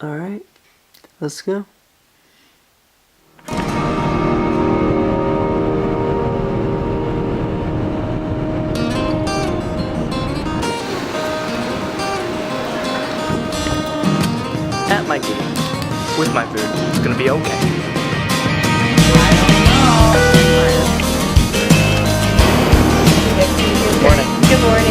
Alright, let's go. At my gate, with my food, it's gonna be okay. Good morning. Good morning.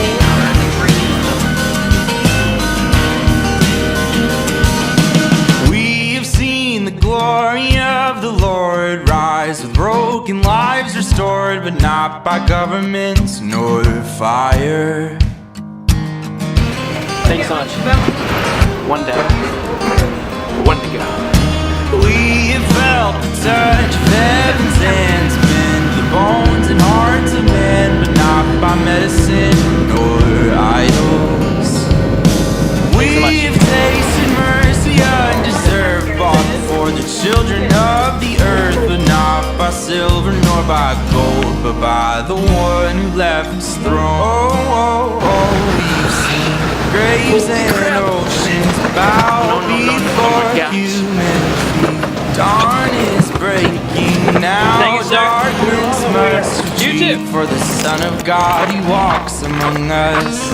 We've seen the glory of the Lord rise with broken lives restored, but not by governments nor fire. Thanks so much. One down, one to go. We have felt the touch of heaven's hands, mend the bones and hearts of men, but not by medicine nor idols. We have tasted mercy undeserved, bought for the children of the earth, but not by silver nor by gold, but by the one who left his throne. We've seen graves and oceans bow before human feet. Dawn is breaking now. Thank you, sir. Darkness must You retreat, too. for the Son of God, He walks among us.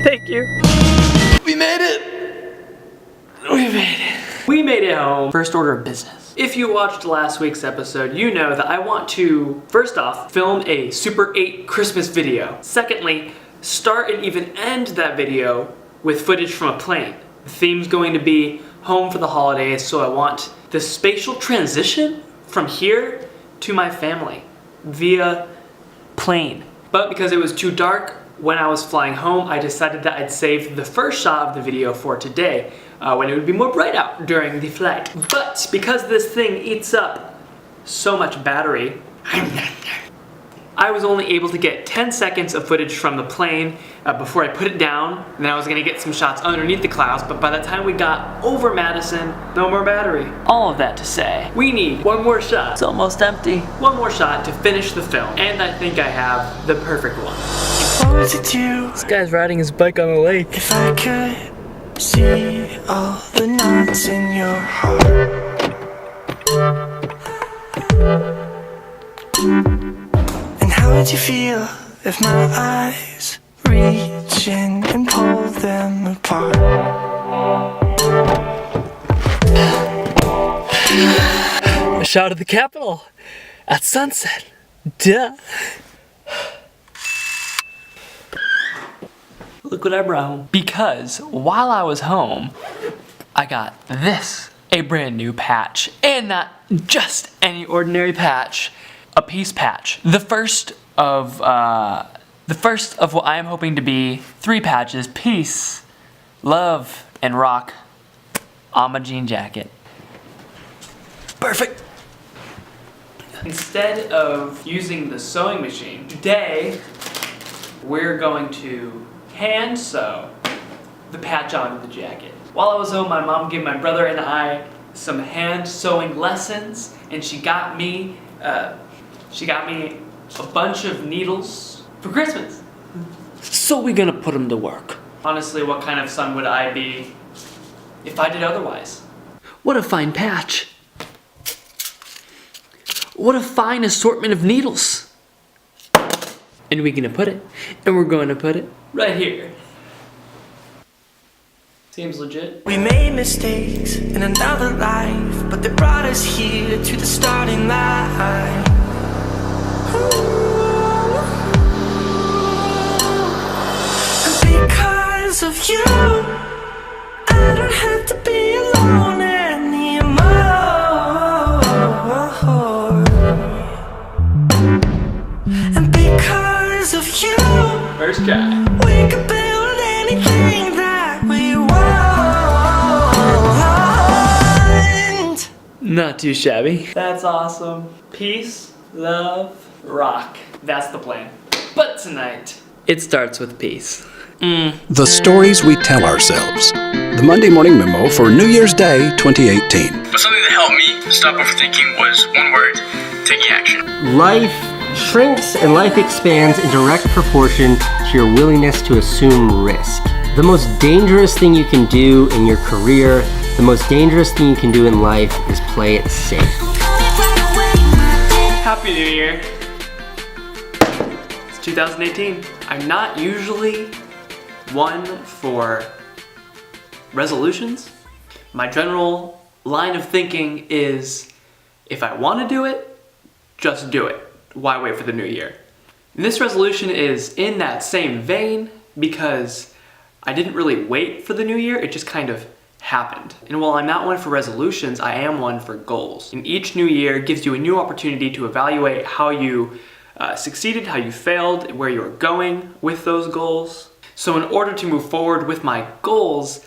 Thank you. We made it. We made it home. First order of business. If you watched last week's episode, you know that I want to, first off, film a Super 8 Christmas video. Secondly, start and even end that video with footage from a plane. The theme's going to be home for the holidays, so I want the spatial transition from here to my family via plane. But because it was too dark when I was flying home, I decided that I'd save the first shot of the video for today, when it would be more bright out during the flight. But because this thing eats up so much battery, I was only able to get 10 seconds of footage from the plane before I put it down, and then I was gonna get some shots underneath the clouds, but by the time we got over Madison, no more battery. All of that to say, we need one more shot. It's almost empty. One more shot to finish the film, and I think I have the perfect one. What would you do This guy's riding his bike on the lake. if I could see all the knots in your heart? And how would you feel if my eyes reach in and pull them apart? A shot of the Capitol at sunset. Duh. Look what I brought home. Because while I was home, I got this, a brand new patch. And not just any ordinary patch, a peace patch. The first of what I am hoping to be 3 patches: peace, love, and rock on my jean jacket. Perfect. Instead of using the sewing machine, today we're going to hand sew the patch onto the jacket. While I was home, my mom gave my brother and I some hand sewing lessons, and she got me a bunch of needles for Christmas. So we're gonna put him to work. Honestly, what kind of son would I be if I did otherwise? What a fine patch. What a fine assortment of needles. And we're gonna put it, and we're going to put it Right here. Seems legit. We made mistakes in another life, but they brought us here to the starting line. And because of you, I don't have to be alone anymore. And because of you, First try. we can build anything that we want. Not too shabby. That's awesome. Peace, love, rock. That's the plan. But tonight, It starts with peace. The stories we tell ourselves. The Monday Morning Memo for New Year's Day 2018. But something that helped me stop overthinking was one word: taking action. Life shrinks and life expands in direct proportion to your willingness to assume risk. The most dangerous thing you can do in your career, the most dangerous thing you can do in life is play it safe. Happy New Year. It's 2018. I'm not usually one for resolutions. My general line of thinking is, if I want to do it, just do it. Why wait for the new year? And this resolution is in that same vein because I didn't really wait for the new year, it just kind of happened. And while I'm not one for resolutions, I am one for goals. And each new year gives you a new opportunity to evaluate how you succeeded, how you failed, where you're going with those goals. So in order to move forward with my goals,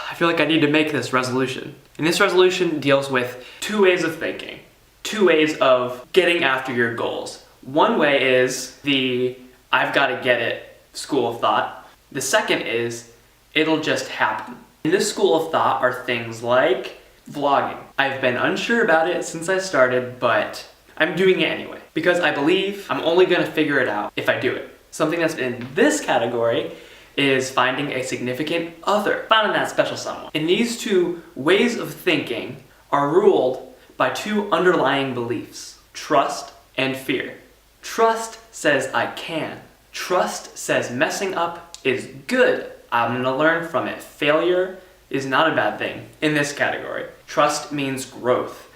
I feel like I need to make this resolution. And this resolution deals with two ways of thinking, two ways of getting after your goals. One way is the I've got to get it school of thought. The second is it'll just happen. In this school of thought are things like vlogging. I've been unsure about it since I started, but I'm doing it anyway because I believe I'm only going to figure it out if I do it. Something that's in this category is finding a significant other, finding that special someone. And these two ways of thinking are ruled by two underlying beliefs, trust and fear. Trust says I can. Trust says messing up is good. I'm gonna learn from it. Failure is not a bad thing in this category. Trust means growth.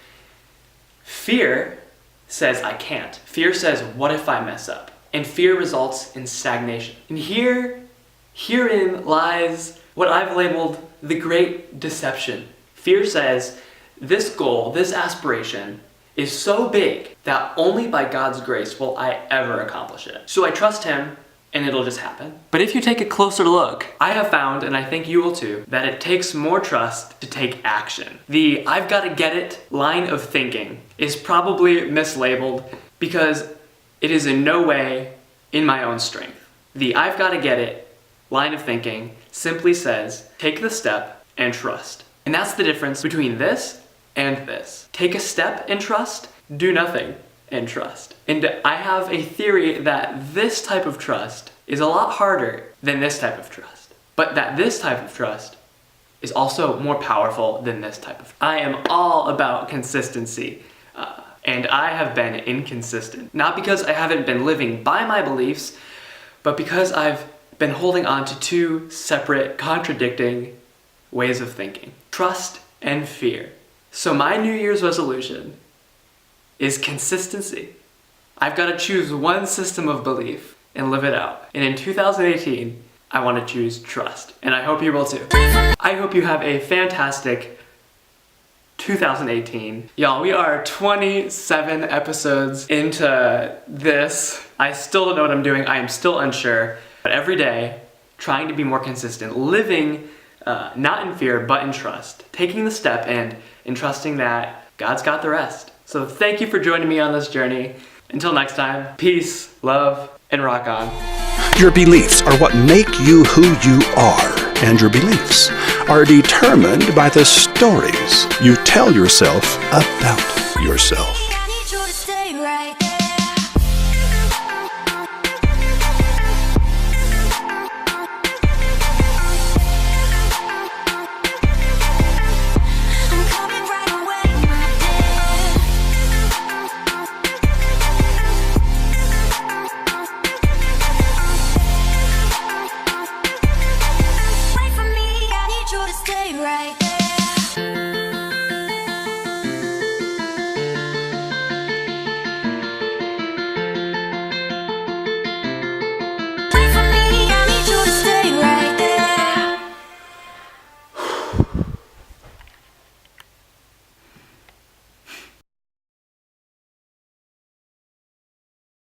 Fear says I can't. Fear says, what if I mess up? And fear results in stagnation. And herein lies what I've labeled the great deception. Fear says, this goal, this aspiration is so big that only by God's grace will I ever accomplish it. So I trust Him and it'll just happen. But if you take a closer look, I have found, and I think you will too, that it takes more trust to take action. The I've got to get it line of thinking is probably mislabeled because it is in no way in my own strength. The I've got to get it line of thinking simply says, take the step and trust. And that's the difference between this and this. Take a step and trust, do nothing and trust. And I have a theory that this type of trust is a lot harder than this type of trust, but that this type of trust is also more powerful than this type of trust. I am all about consistency, and I have been inconsistent. Not because I haven't been living by my beliefs, but because I've been holding on to two separate, contradicting ways of thinking. Trust and fear. So my New Year's resolution is consistency. I've got to choose one system of belief and live it out. And in 2018, I want to choose trust. And I hope you will too. I hope you have a fantastic 2018. Y'all, we are 27 episodes into this. I still don't know what I'm doing. I am still unsure. But every day, trying to be more consistent, living not in fear, but in trust. Taking the step and trusting that God's got the rest. So thank you for joining me on this journey. Until next time, peace, love, and rock on. Your beliefs are what make you who you are, and your beliefs are determined by the stories you tell yourself about yourself. I need you to stay right there. I'm coming right away, my dear. Wait for me, I need you to stay right there.